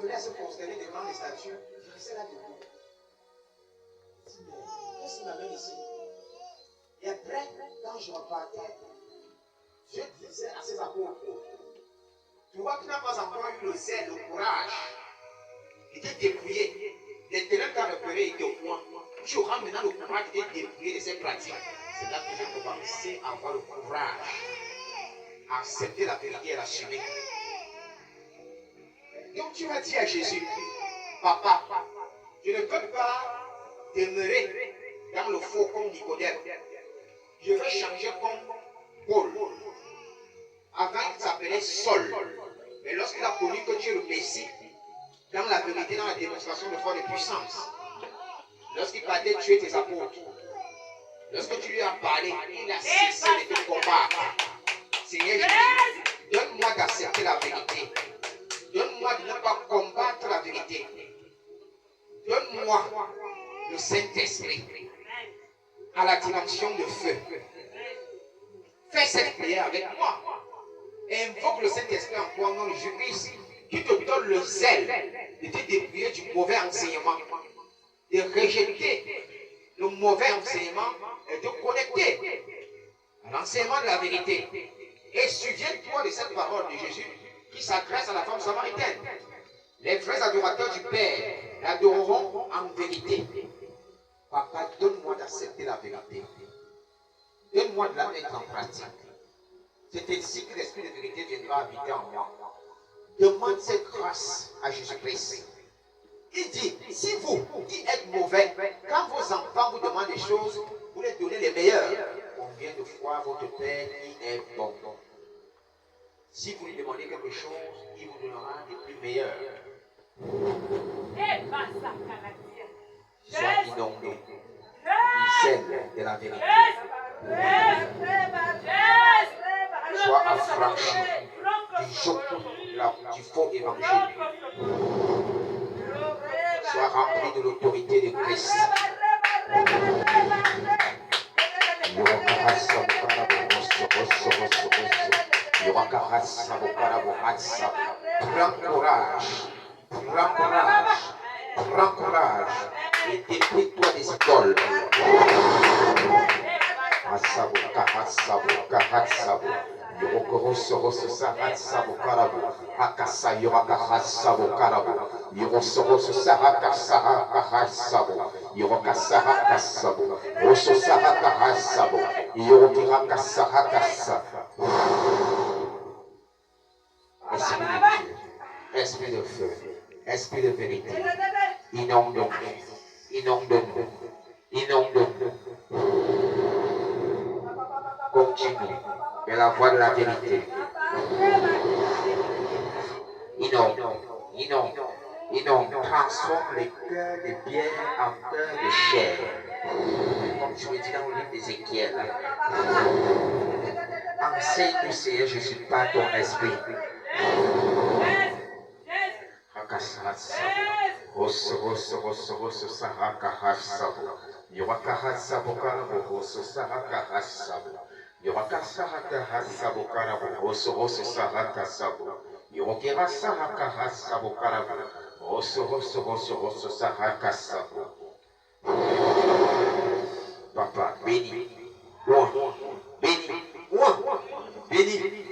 venait à se consterner devant les statues, je restais là debout. Je dis, mais qu'est-ce qui m'amène ici? Et après, quand je repartais, je disais à ses apôtres, tu vois qu'il n'a pas encore eu le zèle, le courage. Il était dépouillé. Les ténèbres qu'a repéré étaient au point. Tu auras maintenant le courage d'être dépouillé de ces pratiques. C'est là que j'ai commencé à avoir le courage, à accepter la vérité et l'assumer. Donc tu vas dire à Jésus, papa, je ne peux pas demeurer dans le faux comme Nicodème. Je veux changer comme Paul. Avant, il s'appelait Saul. Mais lorsqu'il a connu que tu es le Messie, dans la vérité, dans la démonstration de foi de puissance, lorsqu'il partait tuer tes apôtres, lorsque tu lui as parlé, il a cessé de te combattre. Seigneur Jésus, donne-moi d'accepter la vérité. Donne-moi de ne pas combattre la vérité. Donne-moi le Saint-Esprit à la dimension de feu. Fais cette prière avec moi. Et invoque le Saint-Esprit en toi, nom de Jésus-Christ, qui te donne le zèle de te dépouiller du mauvais enseignement, de rejeter le mauvais enseignement et de connecter à l'enseignement de la vérité. Et souviens-toi de cette parole de Jésus qui s'adresse à la femme samaritaine. Les vrais adorateurs du Père l'adoreront en vérité. Papa, donne-moi d'accepter la vérité. Donne-moi de la mettre en pratique. C'est ainsi que l'Esprit de vérité viendra habiter en moi. Demande cette grâce à Jésus-Christ. Il dit, si vous qui êtes mauvais, quand vos enfants vous demandent des choses, vous les donnez les meilleurs. Combien de fois votre Père qui est bon? Si vous lui demandez quelque chose, il vous donnera des plus meilleurs. Sois inondé du zèle de la vérité. Sois affranchi du joug du faux évangile. Sois rempli de l'autorité de Christ. Prends courage. Prends courage. Prends courage. Et déplie-toi des idoles. Esprit de feu, esprit de vérité, inonde-nous, inonde-nous, inonde-nous. Continue vers la voie de la vérité. Inonde, inonde, inonde. Transforme les cœurs de pierre en cœurs de chair. Comme tu me dis dans le livre d'Ézéchiel. Enseigne-nous, Seigneur Jésus, par ton esprit. Papa, bénis, bénis, bénis,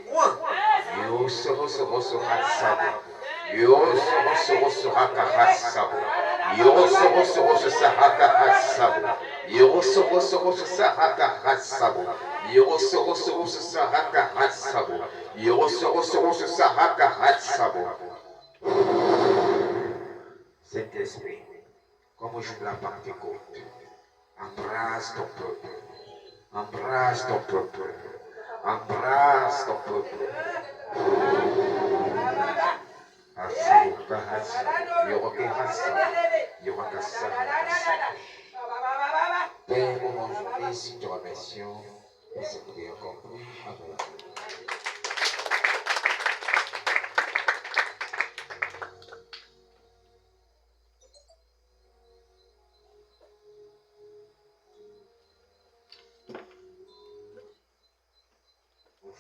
Saint-Esprit, comme au jour de la Pentecôte, embrasse ton peuple, embrasse ton peuple, embrasse ton peuple. Père, aujourd'hui, si te remercions pour cette prière compris. Amen.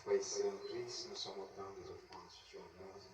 Frères et sœurs en Christ, nous sommes au temps des offrandes sur la base.